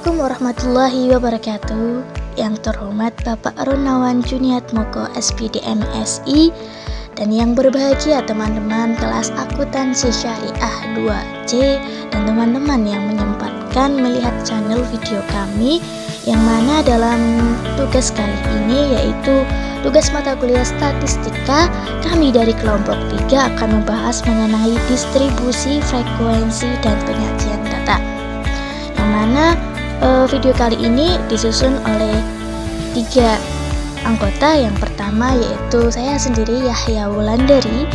Assalamualaikum warahmatullahi wabarakatuh. Yang terhormat Bapak Ronawan Juniatmoko SPD MSI, dan yang berbahagia teman-teman kelas akuntansi syariah 2C dan teman-teman yang menyempatkan melihat channel video kami, yang mana dalam tugas kali ini yaitu tugas mata kuliah statistika, kami dari kelompok 3 akan membahas mengenai distribusi, frekuensi, dan penyajian data, yang mana video kali ini disusun oleh 3 anggota. Yang pertama yaitu saya sendiri, Yahya Wulandari,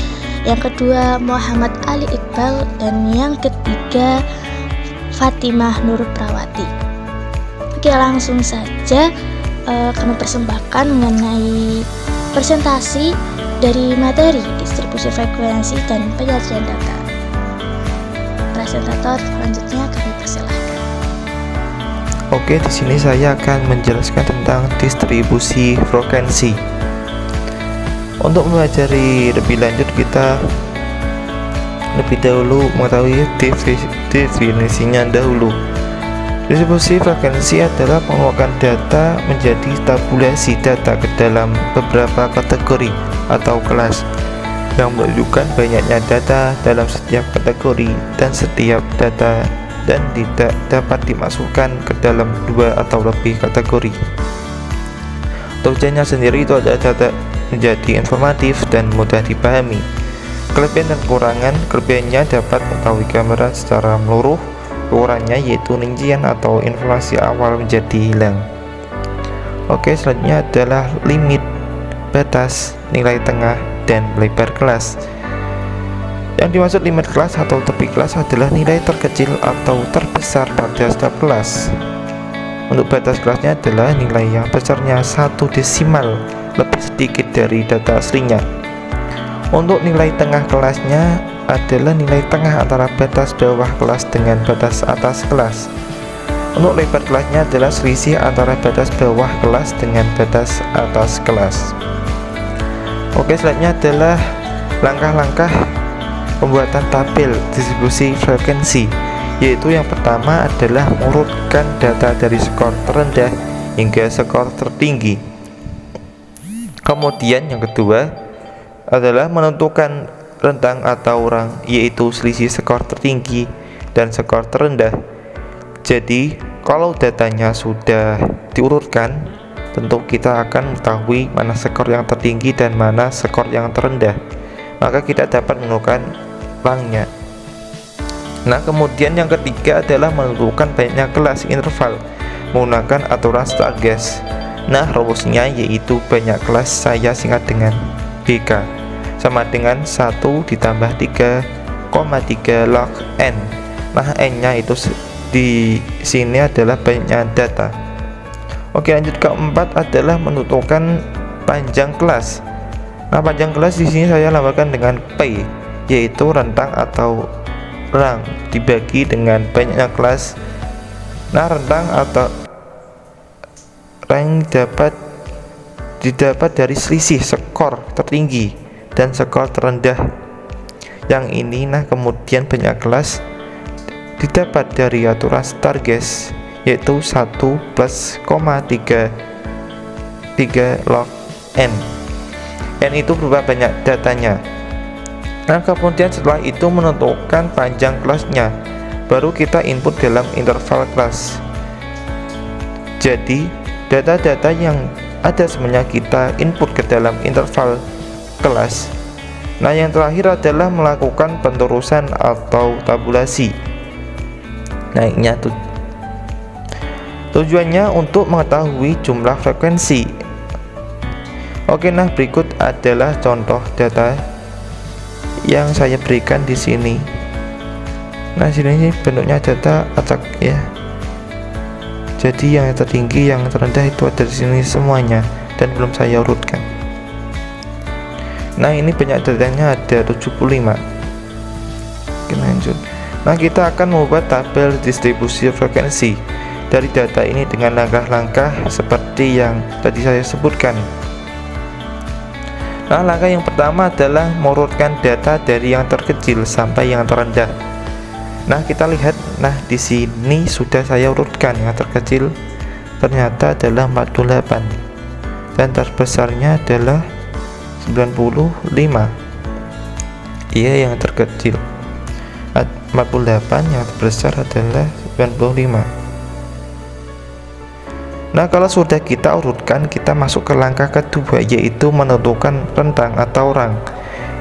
yang kedua Muhammad Ali Iqbal, dan yang ketiga Fatimah Nur Prawati. Oke, langsung saja kami persembahkan mengenai presentasi dari materi distribusi, frekuensi, dan penyajian data. Presentator selanjutnya kami persilahkan. Oke, di sini saya akan menjelaskan tentang distribusi frekuensi. Untuk mempelajari lebih lanjut, kita lebih dahulu mengetahui definisinya dahulu. Distribusi frekuensi adalah pengelolaan data menjadi tabulasi data ke dalam beberapa kategori atau kelas yang menunjukkan banyaknya data dalam setiap kategori, dan setiap data dan tidak dapat dimasukkan ke dalam 2 atau lebih kategori. Tujuannya sendiri itu adalah data menjadi informatif dan mudah dipahami. Kelebihan dan kekurangan: kelebihannya dapat mengetahui gambaran secara menyeluruh, kekurangannya yaitu rincian atau informasi awal menjadi hilang. Oke, selanjutnya adalah limit, batas, nilai tengah, dan lebar kelas. Yang dimaksud limit kelas atau tepi kelas adalah nilai terkecil atau terbesar pada setiap kelas. Untuk batas kelasnya adalah nilai yang besarnya 1 desimal lebih sedikit dari data aslinya. Untuk nilai tengah kelasnya adalah nilai tengah antara batas bawah kelas dengan batas atas kelas. Untuk lebar kelasnya adalah selisih antara batas bawah kelas dengan batas atas kelas. Oke, selanjutnya adalah langkah-langkah pembuatan tabel distribusi frekuensi, yaitu yang pertama adalah mengurutkan data dari skor terendah hingga skor tertinggi. Kemudian yang kedua adalah menentukan rentang atau rang, yaitu selisih skor tertinggi dan skor terendah. Jadi kalau datanya sudah diurutkan, tentu kita akan mengetahui mana skor yang tertinggi dan mana skor yang terendah, maka kita dapat menentukan rangnya. Nah, kemudian yang ketiga adalah menentukan banyaknya kelas interval menggunakan aturan Stargate. Nah, rumusnya yaitu banyak kelas saya singkat dengan BK sama dengan 1 ditambah 3,3 log N. Nah, N-nya itu di sini adalah banyaknya data. Oke, lanjut keempat adalah menentukan panjang kelas. Nah, panjang kelas di sini saya lambangkan dengan P, yaitu rentang atau rang dibagi dengan banyaknya kelas. Nah, rentang atau rang didapat dari selisih skor tertinggi dan skor terendah yang ini. Nah, kemudian banyak kelas didapat dari aturan Stargate, yaitu 1 plus 3 log N. N itu berupa banyak datanya. Nah, kemudian setelah itu menentukan panjang kelasnya, baru kita input dalam interval kelas. Jadi data-data yang ada sebenarnya kita input ke dalam interval kelas. Nah, yang terakhir adalah melakukan penerusan atau tabulasi. Naiknya tujuannya untuk mengetahui jumlah frekuensi. Oke, nah berikut adalah contoh data yang saya berikan di sini. Nah, sini bentuknya data acak ya. Jadi yang tertinggi, yang terendah itu ada di sini semuanya dan belum saya urutkan. Nah, ini banyak datanya, ada 75. Oke, lanjut. Nah, kita akan membuat tabel distribusi frekuensi dari data ini dengan langkah-langkah seperti yang tadi saya sebutkan. Nah, langkah yang pertama adalah mengurutkan data dari yang terkecil sampai yang terendah. Nah, kita lihat, nah di sini sudah saya urutkan. Yang terkecil ternyata adalah 48 dan terbesarnya adalah 95. Iya, yang terkecil 48, yang terbesar adalah 95. Nah, kalau sudah kita urutkan, kita masuk ke langkah kedua, yaitu menentukan rentang atau rang,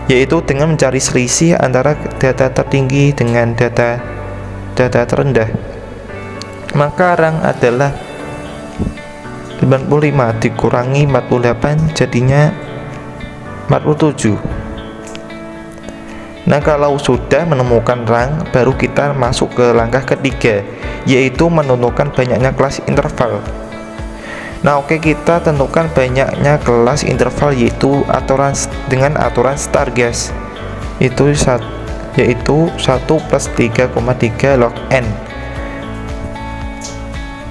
yaitu dengan mencari selisih antara data tertinggi dengan data terendah. Maka rang adalah 95 dikurangi 48 jadinya 47. Nah, kalau sudah menemukan rang, baru kita masuk ke langkah ketiga, yaitu menentukan banyaknya kelas interval. Nah, oke, kita tentukan banyaknya kelas interval, yaitu dengan aturan Stargast, yaitu 1 plus 3,3 log n.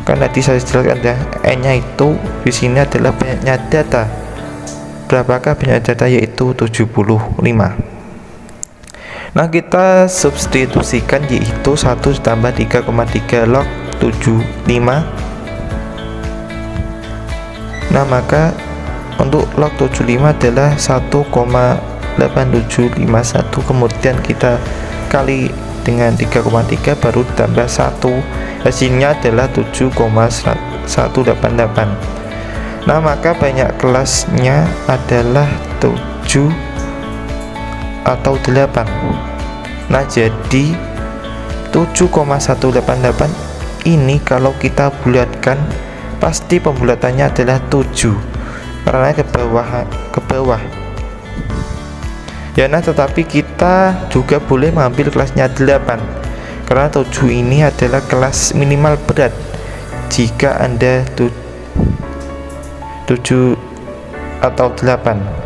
Kan tadi saya jelaskan ya, n-nya itu di sini adalah banyaknya data. Berapakah banyak data? Yaitu 75. Nah, kita substitusikan, yaitu 1 ditambah 3,3 log 75. Nah, maka untuk log 75 adalah 1,8751, kemudian kita kali dengan 3,3 baru tambah 1, hasilnya adalah 7,188. Nah, maka banyak kelasnya adalah 7 atau 8. Nah, jadi 7,188 ini kalau kita bulatkan, pasti pembulatannya adalah 7 karena ke bawah. Ya, nah, tetapi kita juga boleh mengambil kelasnya 8 karena 7 ini adalah kelas minimal berat jika Anda 7 atau 8.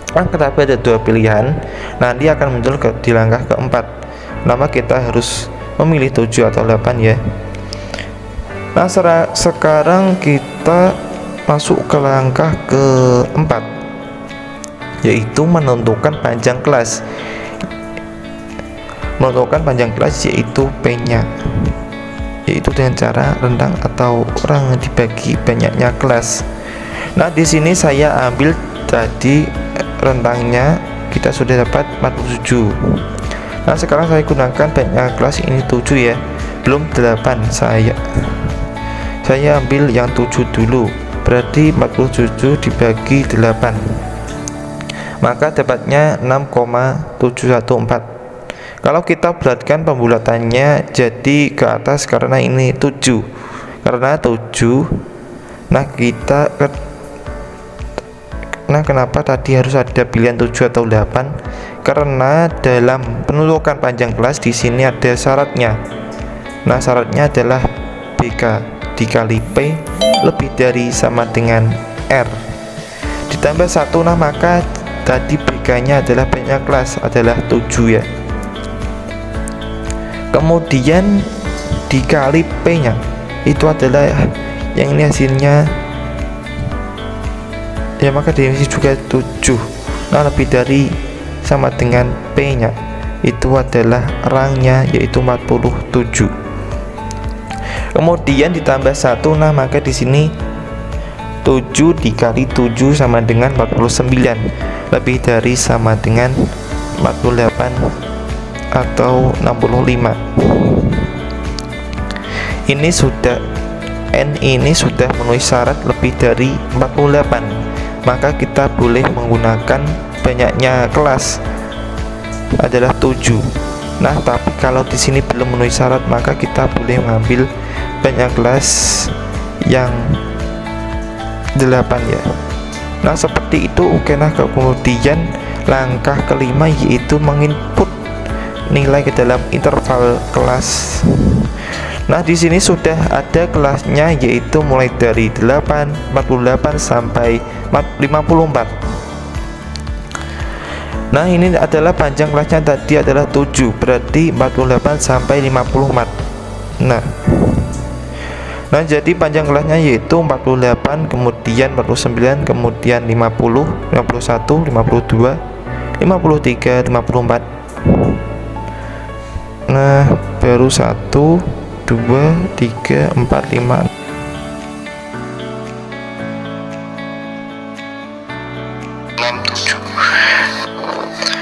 Tetapi ada dua pilihan, nanti akan muncul di langkah keempat. Nama kita harus memilih 7 atau 8 ya. Nah, sekarang kita masuk ke langkah keempat, yaitu menentukan panjang kelas. Menentukan panjang kelas yaitu P-nya, yaitu dengan cara rentang atau rang dibagi banyaknya kelas. Nah, di sini saya ambil tadi rentangnya, kita sudah dapat 47. Nah, sekarang saya gunakan banyak kelas, ini 7 ya, belum 8. Saya ambil yang 7 dulu, berarti 47 dibagi 8, maka dapatnya 6,714. Kalau kita bulatkan pembulatannya jadi ke atas karena ini 7, karena 7. Nah, kenapa tadi harus ada pilihan 7 atau 8? Karena dalam penentukan panjang kelas di sini ada syaratnya. Nah, syaratnya adalah BK dikali P lebih dari sama dengan R ditambah 1. Nah, maka tadi BK-nya adalah banyak kelas, adalah 7 ya. Kemudian dikali P-nya, itu adalah yang ini hasilnya ya, maka dimensi juga 7. Nah, lebih dari sama dengan P-nya, itu adalah rangnya, yaitu 47. Kemudian ditambah 1. Nah, maka di sini 7 dikali 7 sama dengan 49, lebih dari sama dengan 48 atau 65. Ini sudah N ini sudah memenuhi syarat lebih dari 48, maka kita boleh menggunakan banyaknya kelas adalah 7. Nah, tapi kalau di sini belum memenuhi syarat, maka kita boleh mengambil banyak kelas yang 8 ya. Nah, seperti itu. Oke, nah, kemudian langkah kelima yaitu menginput nilai ke dalam interval kelas. Nah, di sini sudah ada kelasnya, yaitu mulai dari 8, 48 sampai 54. Nah, ini adalah panjang kelasnya tadi adalah 7, berarti 48 sampai 54. Nah, jadi panjang kelasnya yaitu 48, kemudian 49, kemudian 50, 51, 52, 53, 54. Nah, baru 1, 2, 3, 4, 5, 6, 7.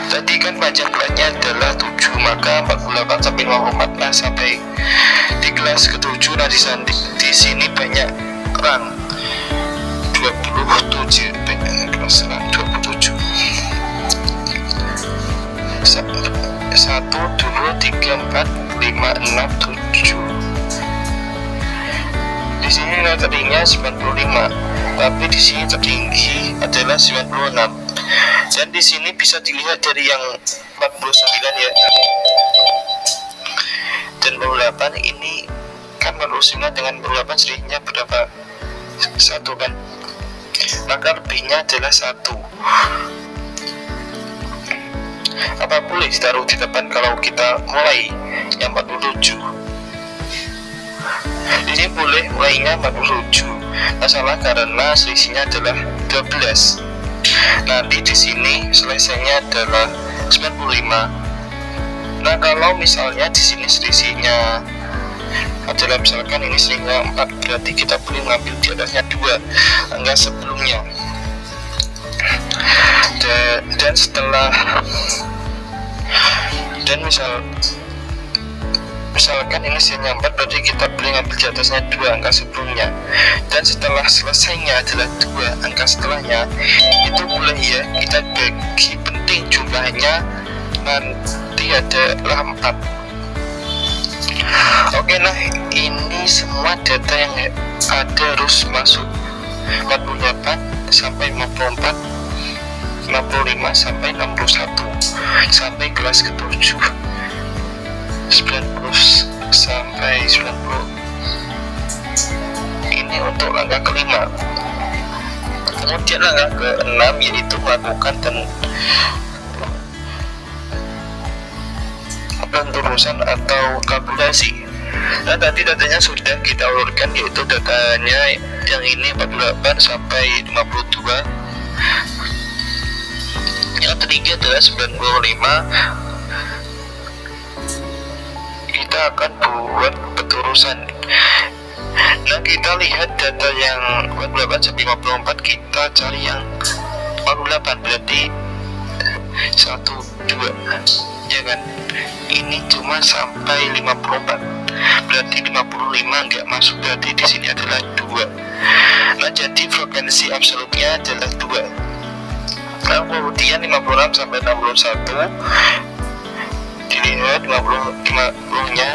Tadi kan panjang kelasnya adalah 7, maka 48 sampai 54. Nah, sampai di kelas ke-7 di sini banyak rang 27, banyak kelas rang 27. 1, 2, 3, 4, 5, 6, 7. Di sini nilai tertingginya 95, tapi di sini tertinggi adalah 96. Dan di sini bisa dilihat dari yang 49 ya. Dan 48 ini kan 49 dengan 48 selisihnya berapa? 1 kan? Maka lebihnya adalah 1. Apa boleh ditaruh di depan kalau kita mulai yang 47? Di sini boleh mulainya 47. Masalah karena selisihnya adalah 12. Nanti di sini selesainya adalah 95. Nah, kalau misalnya di sini selisihnya adalah misalkan ini selisihnya 4, berarti kita boleh mengambil di atasnya 2 angka sebelumnya. Dan setelah misalkan ini selisihnya 4, berarti kita boleh ngambil di atasnya 2 angka sebelumnya. Dan setelah selesainya adalah 2 angka setelahnya, itu boleh ya kita bagi penting jumlahnya nanti adalah 4. Oke, nah ini semua data yang ada harus masuk 48 sampai 54, 55 sampai 61, sampai kelas ke-7, 90 sampai 90. Ini untuk langkah kelima. Kemudian langkah ke-6 yaitu melakukan penturusan atau kalkulasi. Nah, tadi datanya sudah kita urutkan, yaitu datanya yang ini 48 sampai 52. Yang ketiga adalah 95. Kita akan buat penturusan. Nah, kita lihat data yang 48 sampai 54, kita cari yang 48, berarti 1, 2, ya kan? Ini cuma sampai 54, berarti 55 nggak masuk, berarti di sini adalah 2. Nah, jadi frekuensi absolutnya adalah 2. Nah, kemudian 56 sampai 61 dilihat 50-nya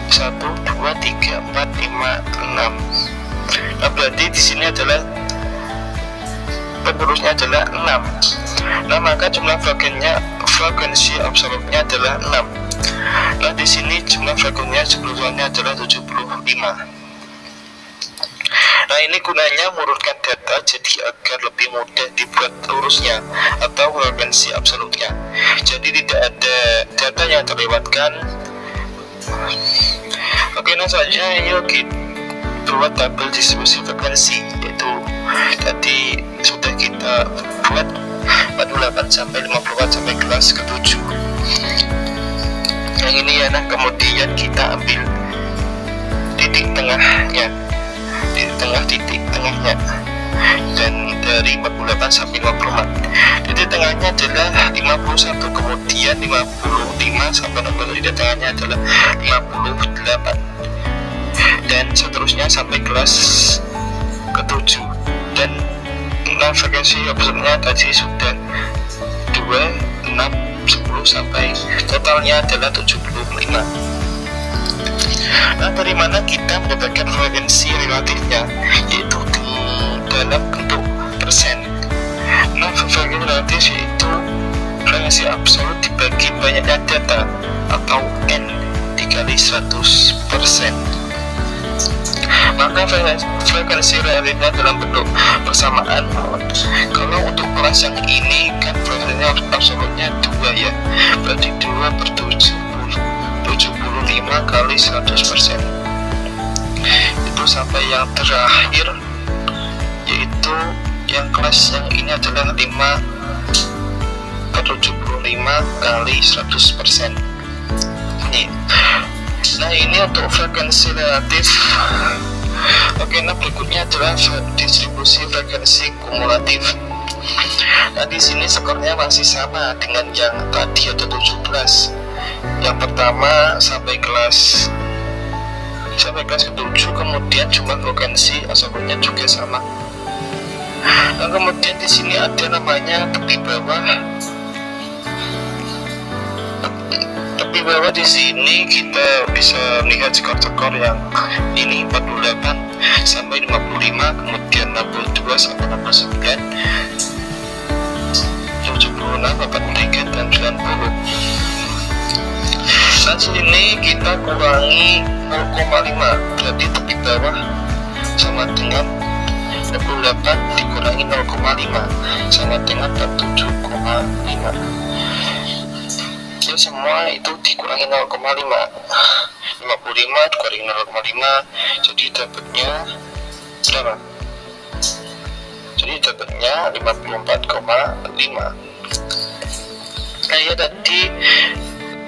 1, 2, 3, 4, 5, 6. Nah, berarti di sini adalah penerusnya adalah 6. Nah, maka jumlah frekuensi absolutnya adalah 6. Nah, di sini jumlah frekuensinya sebelumnya adalah 75. Nah, ini gunanya mengurutkan data jadi agar lebih mudah dibuat urusnya atau frekuensi absolutnya. Jadi tidak ada data yang terlewatkan. Oke, nah saja yuk kita buat tabel distribusi frekuensi, yaitu tadi sudah kita buat 48 sampai 54 sampai kelas ke-7. Yang ini ya, nah kemudian kita ambil titik tengahnya, titik tengahnya, dan dari 48 sampai 54 titik tengahnya adalah 51, kemudian 55 sampai 60 titik tengahnya adalah 58, dan seterusnya sampai kelas ke-7. Dan frekuensi absolutnya tadi sudah 2, 6, 10 sampai totalnya adalah 75. Nah, dari mana kita mendapatkan frekuensi relatifnya, yaitu dalam bentuk persen. Nah, frekuensi relatif yaitu frekuensi absolut dibagi banyaknya data atau N dikali 100%. Maka frekuensi relatifnya dalam bentuk persamaan. Kalau untuk kelas yang ini kan frekuensinya absolutnya 2 ya, berarti 2 per 75 kali 100%. Itu sampai yang terakhir, yaitu yang kelas yang ini adalah 5 per 75 kali 100%. nih. Nah, ini untuk frekuensi relatif. Oke, nah berikutnya adalah distribusi frekuensi kumulatif. Nah, di sini skornya masih sama dengan yang tadi, ada 17. Yang pertama sampai kelas ke-7, kemudian jumlah frekuensi skornya juga sama. Nah, kemudian di sini ada namanya tepi bawah. Tepi bawah di sini kita bisa lihat skor-skor yang ini 48 sampai 55, kemudian 62 sampai 69, 76, 83 dan 90. Nah, sini kita kurangi 0,5, berarti tepi bawah sama dengan 28 dikurangi 0,5 sama dengan 47,5. Ya, semua itu dikurangi 0,5. 55 dikurangi 0,5, jadi dapatnya berapa? Jadi dapatnya 54,5. Nah, ya tadi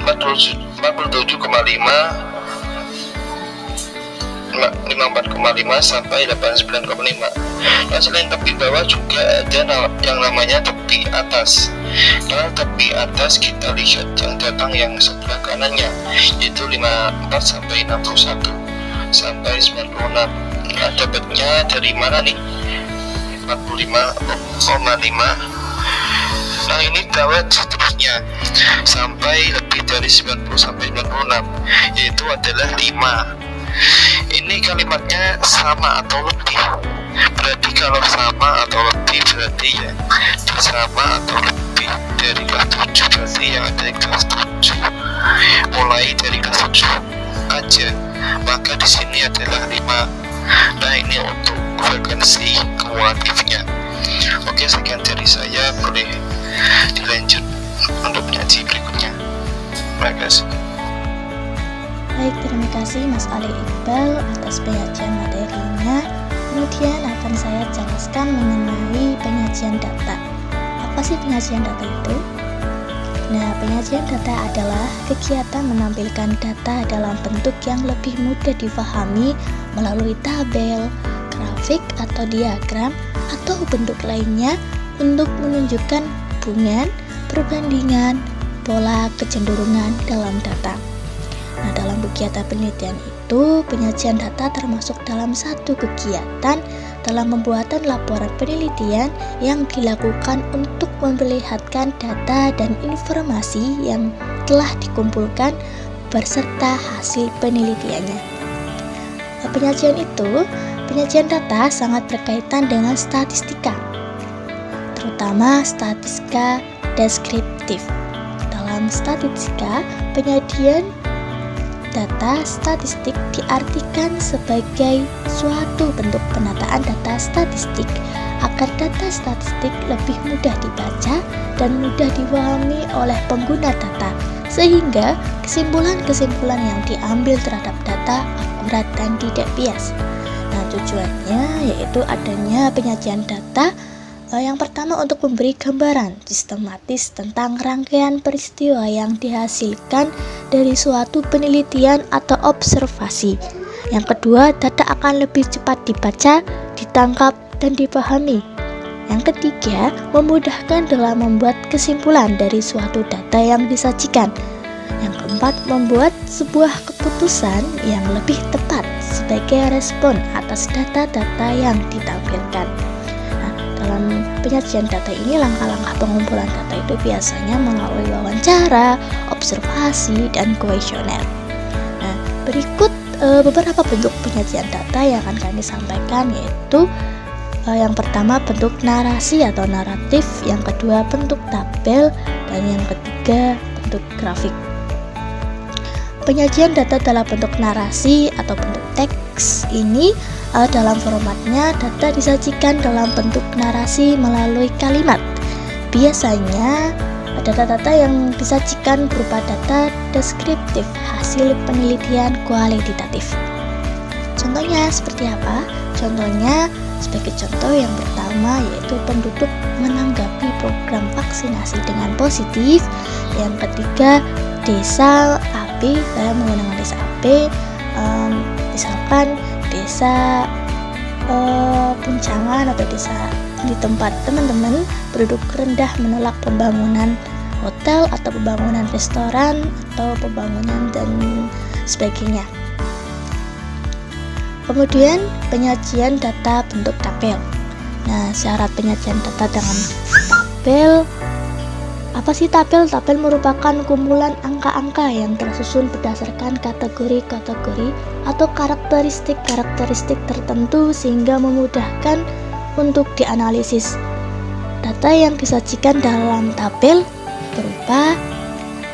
54,5 sampai 89,5. Nah, selain tepi bawah juga ada yang namanya tepi atas. Nah, tepi atas kita lihat yang datang yang sebelah kanannya, yaitu 54 sampai 61 sampai 96. Nah, dapatnya dari mana nih? 45,5. Nah, ini dawet seterusnya sampai lebih dari 90 sampai 96, yaitu adalah 5. Ini kalimatnya sama atau lebih. Berarti kalau sama atau lebih berarti ya sama atau lebih dari kelas 7, berarti yang ada di kelas 7. Mulai dari kelas 7 aja. Maka di sini adalah 5. Nah, ini untuk frekuensi kumulatifnya. Oke, sekian dari saya, boleh dilanjut untuk penyaji berikutnya. Terima kasih. Baik, terima kasih Mas Ali Iqbal atas penyajian materinya. Kemudian akan saya jelaskan mengenai penyajian data. Apa sih penyajian data itu? Nah, penyajian data adalah kegiatan menampilkan data dalam bentuk yang lebih mudah difahami melalui tabel, grafik atau diagram atau bentuk lainnya untuk menunjukkan hubungan, perbandingan, pola kecenderungan dalam data. Nah, dalam kegiatan penelitian itu, penyajian data termasuk dalam satu kegiatan dalam pembuatan laporan penelitian yang dilakukan untuk memperlihatkan data dan informasi yang telah dikumpulkan beserta hasil penelitiannya. Nah, penyajian data sangat berkaitan dengan statistika, terutama statistika deskriptif. Dalam statistika, penyajian data statistik diartikan sebagai suatu bentuk penataan data statistik agar data statistik lebih mudah dibaca dan mudah dipahami oleh pengguna data, sehingga kesimpulan-kesimpulan yang diambil terhadap data akurat dan tidak bias. Nah, tujuannya yaitu adanya penyajian data yang pertama untuk memberi gambaran sistematis tentang rangkaian peristiwa yang dihasilkan dari suatu penelitian atau observasi. Yang kedua, data akan lebih cepat dibaca, ditangkap, dan dipahami. Yang ketiga, memudahkan dalam membuat kesimpulan dari suatu data yang disajikan. Yang keempat, membuat sebuah keputusan yang lebih tepat sebagai respon atas data-data yang ditampilkan. Dalam penyajian data ini, langkah-langkah pengumpulan data itu biasanya melalui wawancara, observasi, dan kuesioner. Nah, berikut beberapa bentuk penyajian data yang akan kami sampaikan, yaitu yang pertama bentuk narasi atau naratif, yang kedua bentuk tabel, dan yang ketiga bentuk grafik. Penyajian data dalam bentuk narasi atau bentuk teks ini dalam formatnya data disajikan dalam bentuk narasi melalui kalimat. Biasanya data-data yang disajikan berupa data deskriptif hasil penelitian kualitatif. Contohnya seperti apa? Contohnya sebagai contoh yang pertama yaitu penduduk menanggapi program vaksinasi dengan positif. Yang ketiga, desa AB, saya menggunakan desa AB, misalkan desa Puncangan atau desa di tempat teman-teman penduduk rendah menolak pembangunan hotel atau pembangunan restoran atau pembangunan dan sebagainya. Kemudian penyajian data bentuk tabel. Nah, syarat penyajian data dengan tabel. Apa sih tabel? Tabel merupakan kumpulan angka-angka yang tersusun berdasarkan kategori-kategori atau karakteristik-karakteristik tertentu sehingga memudahkan untuk dianalisis. Data yang disajikan dalam tabel berupa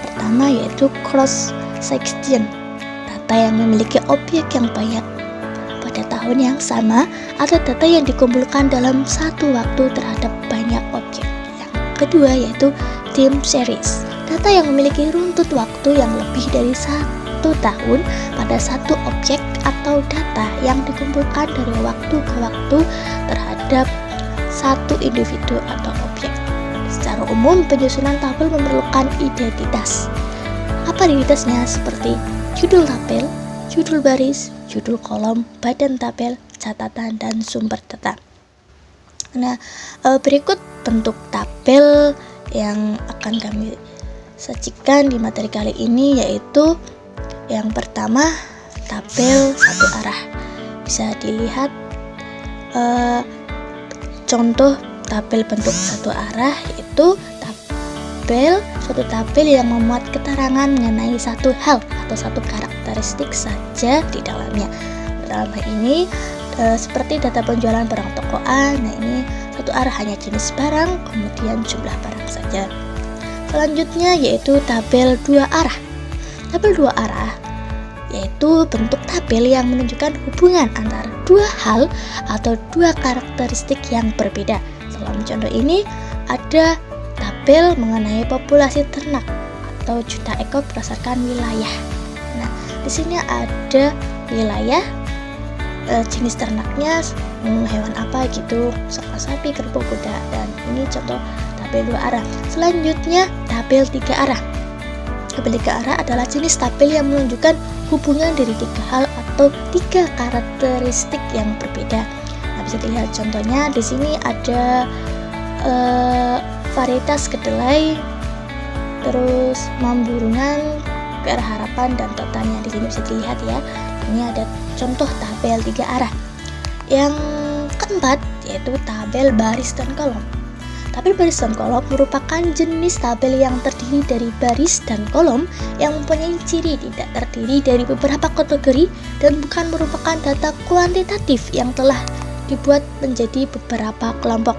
pertama yaitu cross section, data yang memiliki objek yang banyak pada tahun yang sama atau data yang dikumpulkan dalam satu waktu terhadap banyak objek. Yang kedua yaitu time series, data yang memiliki runtut waktu yang lebih dari 1 tahun pada satu objek atau data yang dikumpulkan dari waktu ke waktu terhadap satu individu atau objek. Secara umum, penyusunan tabel memerlukan identitas. Apa identitasnya? Seperti judul tabel, judul baris, judul kolom, badan tabel, catatan, dan sumber data. Nah, berikut bentuk tabel yang akan kami sajikan di materi kali ini, yaitu yang pertama tabel satu arah. Bisa dilihat contoh tabel bentuk satu arah, yaitu suatu tabel yang memuat keterangan mengenai satu hal atau satu karakteristik saja di dalamnya. Dalam hal ini seperti data penjualan barang toko A. Nah, ini satu arah hanya jenis barang, kemudian jumlah barang saja. Selanjutnya yaitu tabel dua arah. Tabel dua arah yaitu bentuk tabel yang menunjukkan hubungan antara dua hal atau dua karakteristik yang berbeda. Dalam contoh ini ada tabel mengenai populasi ternak atau juta ekor berdasarkan wilayah. Nah, di sini ada wilayah, jenis ternaknya, hewan apa gitu, misalkan sapi, kerbau, kuda, dan ini contoh tabel dua arah. Selanjutnya tabel tiga arah. Tabel tiga arah adalah jenis tabel yang menunjukkan hubungan dari tiga hal atau tiga karakteristik yang berbeda. Nah, bisa dilihat contohnya di sini ada varietas kedelai, terus mamburungan, PR harapan, dan totalnya. Di sini bisa dilihat ya. Ini ada contoh tabel tiga arah. Yang keempat yaitu tabel baris dan kolom. Tabel baris dan kolom merupakan jenis tabel yang terdiri dari baris dan kolom yang mempunyai ciri tidak terdiri dari beberapa kategori dan bukan merupakan data kuantitatif yang telah dibuat menjadi beberapa kelompok.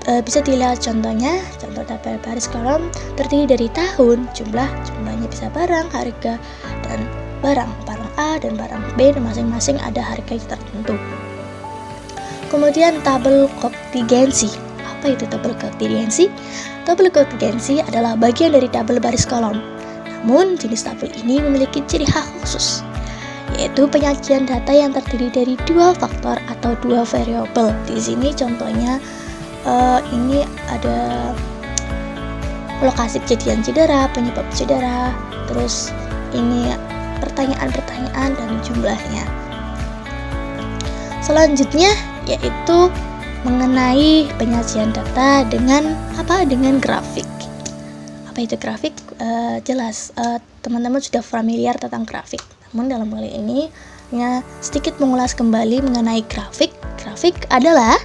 Bisa dilihat contohnya, contoh tabel baris kolom terdiri dari tahun, jumlahnya bisa barang, harga, dan barang A dan barang B, dan masing-masing ada harga tertentu. Kemudian tabel kontingensi. Apa itu tabel kontingensi? Tabel kontingensi adalah bagian dari tabel baris kolom. Namun jenis tabel ini memiliki ciri khas khusus, yaitu penyajian data yang terdiri dari dua faktor atau dua variabel. Di sini contohnya ini ada lokasi kejadian cedera, penyebab cedera, terus ini pertanyaan-pertanyaan dan jumlahnya. Selanjutnya yaitu mengenai penyajian data dengan dengan grafik. Apa itu grafik? Jelas teman-teman sudah familiar tentang grafik. Namun dalam kali ini sedikit mengulas kembali mengenai grafik. Grafik adalah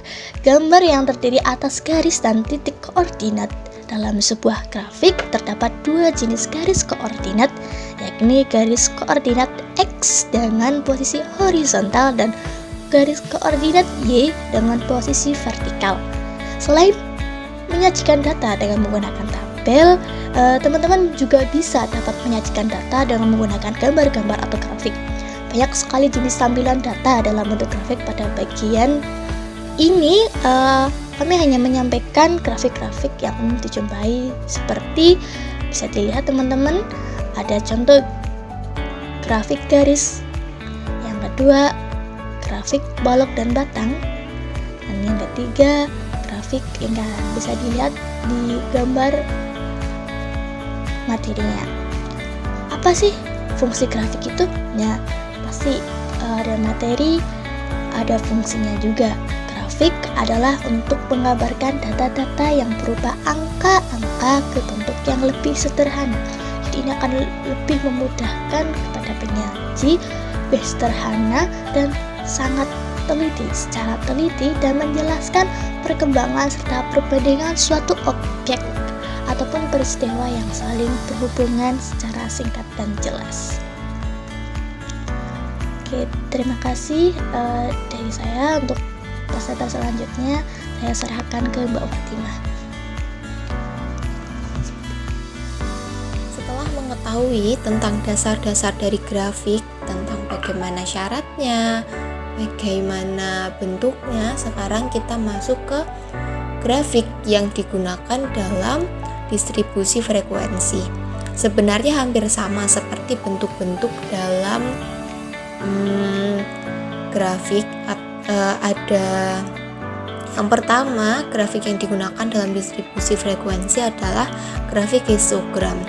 gambar yang terdiri atas garis dan titik koordinat. Dalam sebuah grafik terdapat dua jenis garis koordinat, yakni garis koordinat X dengan posisi horizontal dan garis koordinat Y dengan posisi vertikal. Selain menyajikan data dengan menggunakan tabel, teman-teman juga bisa dapat menyajikan data dengan menggunakan gambar-gambar atau grafik. Banyak sekali jenis tampilan data dalam bentuk grafik. Pada bagian ini kami hanya menyampaikan grafik-grafik yang umum dijumpai, seperti bisa dilihat teman-teman ada contoh grafik garis, yang kedua grafik balok dan batang, dan yang ketiga grafik lingkaran. Bisa dilihat di gambar materinya. Apa sih fungsi grafik itu? Ya, pasti ada materi, ada fungsinya juga. Grafik adalah untuk menggambarkan data-data yang berupa angka-angka ke bentuk yang lebih sederhana. Jadi ini akan lebih memudahkan kepada penyaji, lebih sederhana dan sangat teliti, secara teliti dan menjelaskan perkembangan serta perbandingan suatu objek ataupun peristiwa yang saling berhubungan secara singkat dan jelas. Oke, terima kasih dari saya. Untuk peserta selanjutnya saya serahkan ke Mbak Fatimah. Setelah mengetahui tentang dasar-dasar dari grafik, tentang bagaimana syaratnya, bagaimana bentuknya, sekarang kita masuk ke grafik yang digunakan dalam distribusi frekuensi. Sebenarnya hampir sama seperti bentuk-bentuk dalam grafik. Ada yang pertama, grafik yang digunakan dalam distribusi frekuensi adalah grafik histogram.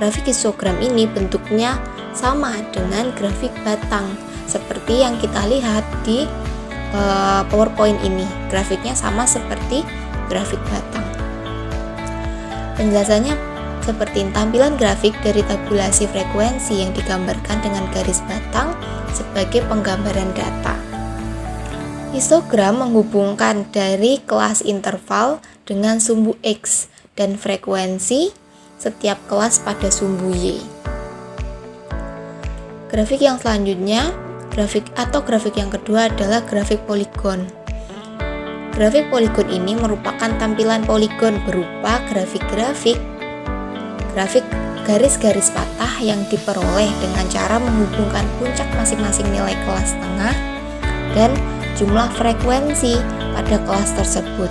Grafik histogram ini bentuknya sama dengan grafik batang seperti yang kita lihat di PowerPoint ini. Grafiknya sama seperti grafik batang. Penjelasannya seperti tampilan grafik dari tabulasi frekuensi yang digambarkan dengan garis batang sebagai penggambaran data. Histogram menghubungkan dari kelas interval dengan sumbu X dan frekuensi setiap kelas pada sumbu Y. Grafik yang selanjutnya, grafik yang kedua adalah grafik poligon. Grafik poligon ini merupakan tampilan poligon berupa grafik garis-garis patah yang diperoleh dengan cara menghubungkan puncak masing-masing nilai kelas tengah dan jumlah frekuensi pada kelas tersebut.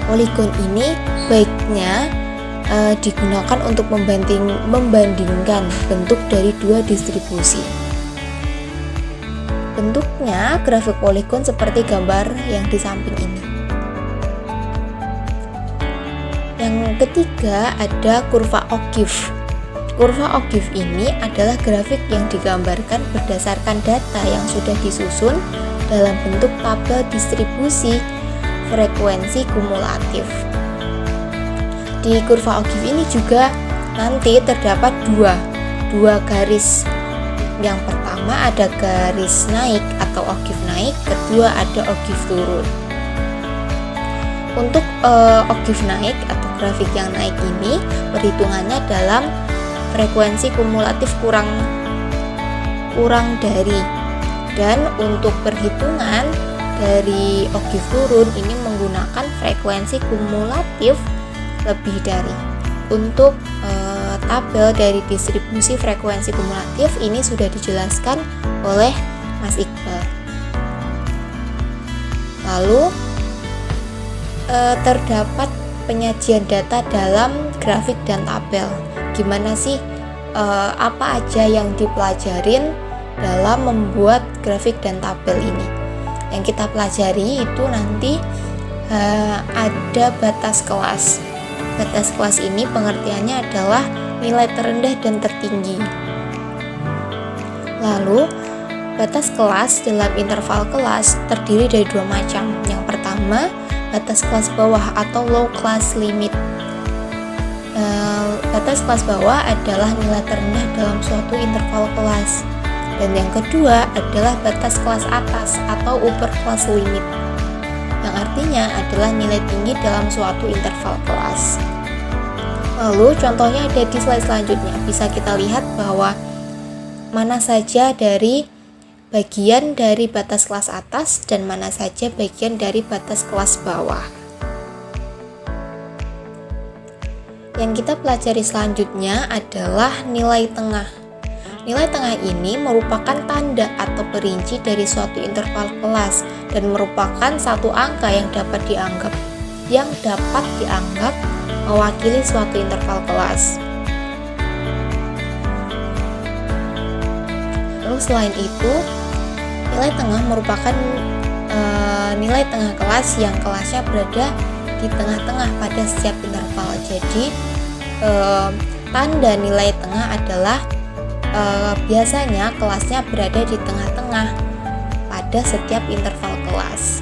Poligon ini baiknya digunakan untuk membandingkan bentuk dari dua distribusi. Bentuknya grafik poligon seperti gambar yang di samping ini. Yang ketiga ada kurva O'Keeffe. Kurva O'Keeffe ini adalah grafik yang digambarkan berdasarkan data yang sudah disusun dalam bentuk tabel distribusi frekuensi kumulatif. Di kurva O'Keeffe ini juga nanti terdapat dua garis. Yang pertama ada garis naik atau O'Keeffe naik, kedua ada O'Keeffe turun. Untuk O'Keeffe naik atau grafik yang naik ini perhitungannya dalam frekuensi kumulatif kurang dari, dan untuk perhitungan dari O'Keeffe turun ini menggunakan frekuensi kumulatif lebih dari. Untuk tabel dari distribusi frekuensi kumulatif ini sudah dijelaskan oleh Mas Iqbal. Lalu terdapat penyajian data dalam grafik dan tabel. Gimana sih apa aja yang dipelajarin dalam membuat grafik dan tabel ini? Yang kita pelajari itu nanti ada batas kelas. Batas kelas ini pengertiannya adalah nilai terendah dan tertinggi. Lalu batas kelas dalam interval kelas terdiri dari dua macam. Yang pertama, batas kelas bawah atau low class limit. Batas kelas bawah adalah nilai terendah dalam suatu interval kelas. Dan yang kedua adalah batas kelas atas atau upper class limit, yang artinya adalah nilai tinggi dalam suatu interval kelas. Lalu contohnya ada di slide selanjutnya. Bisa kita lihat bahwa mana saja dari bagian dari batas kelas atas dan mana saja bagian dari batas kelas bawah. Yang kita pelajari selanjutnya adalah nilai tengah. Nilai tengah ini merupakan tanda atau perinci dari suatu interval kelas dan merupakan satu angka yang dapat dianggap mewakili suatu interval kelas. Lalu selain itu, nilai tengah merupakan nilai tengah kelas yang kelasnya berada di tengah-tengah pada setiap interval. Jadi Tanda nilai tengah adalah biasanya kelasnya berada di tengah-tengah pada setiap interval kelas.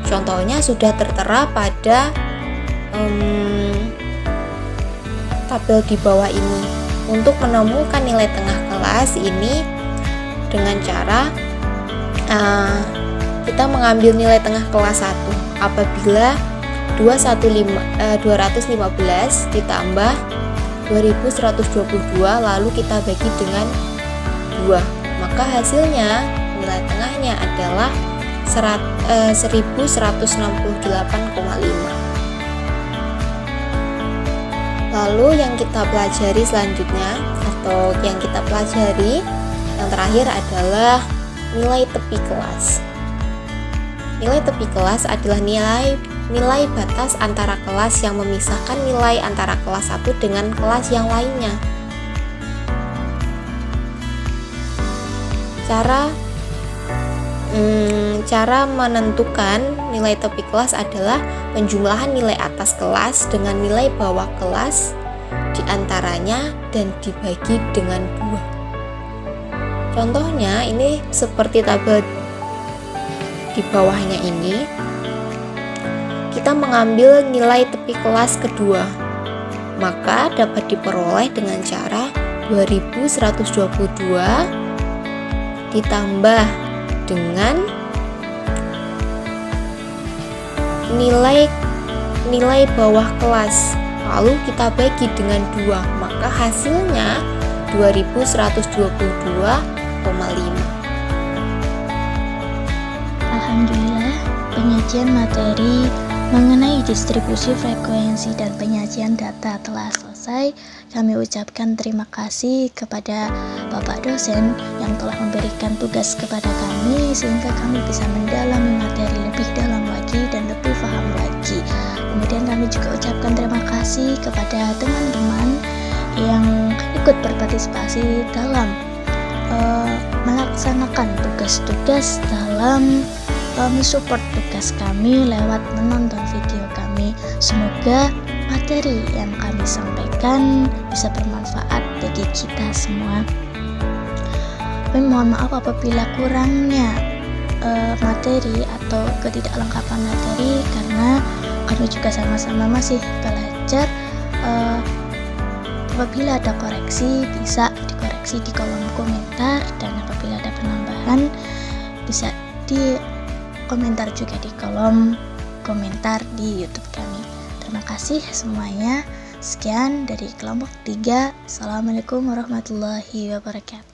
Contohnya sudah tertera pada tabel di bawah ini. Untuk menemukan nilai tengah kelas ini dengan cara kita mengambil nilai tengah kelas 1 apabila 215 ditambah 2122 lalu kita bagi dengan 2, maka hasilnya nilai tengahnya adalah 1168,5. Lalu yang kita pelajari selanjutnya atau yang kita pelajari yang terakhir adalah nilai tepi kelas. Nilai tepi kelas adalah nilai batas antara kelas yang memisahkan nilai antara kelas 1 dengan kelas yang lainnya. Cara menentukan nilai tepi kelas adalah penjumlahan nilai atas kelas dengan nilai bawah kelas diantaranya dan dibagi dengan 2. Contohnya ini seperti tabel di bawahnya ini. Kita mengambil nilai tepi kelas kedua, maka dapat diperoleh dengan cara 2122 ditambah dengan nilai bawah kelas, lalu kita bagi dengan 2, maka hasilnya 2122,5. Alhamdulillah, penyajian materi mengenai distribusi frekuensi dan penyajian data telah selesai. Kami ucapkan terima kasih kepada Bapak dosen yang telah memberikan tugas kepada kami sehingga kami bisa mendalami materi lebih dalam lagi dan lebih paham lagi. Kemudian kami juga ucapkan terima kasih kepada teman-teman yang ikut berpartisipasi dalam melaksanakan tugas-tugas dalam mensupport tugas kami lewat menonton video kami. Semoga materi yang kami sampaikan bisa bermanfaat bagi kita semua. Kami mohon maaf apabila kurangnya materi atau ketidaklengkapan materi karena kami juga sama-sama masih belajar. Apabila ada koreksi bisa dikoreksi di kolom komentar, dan apabila ada penambahan bisa di komentar juga di kolom komentar di YouTube kami. Terima kasih semuanya. Sekian dari kelompok 3. Assalamualaikum warahmatullahi wabarakatuh.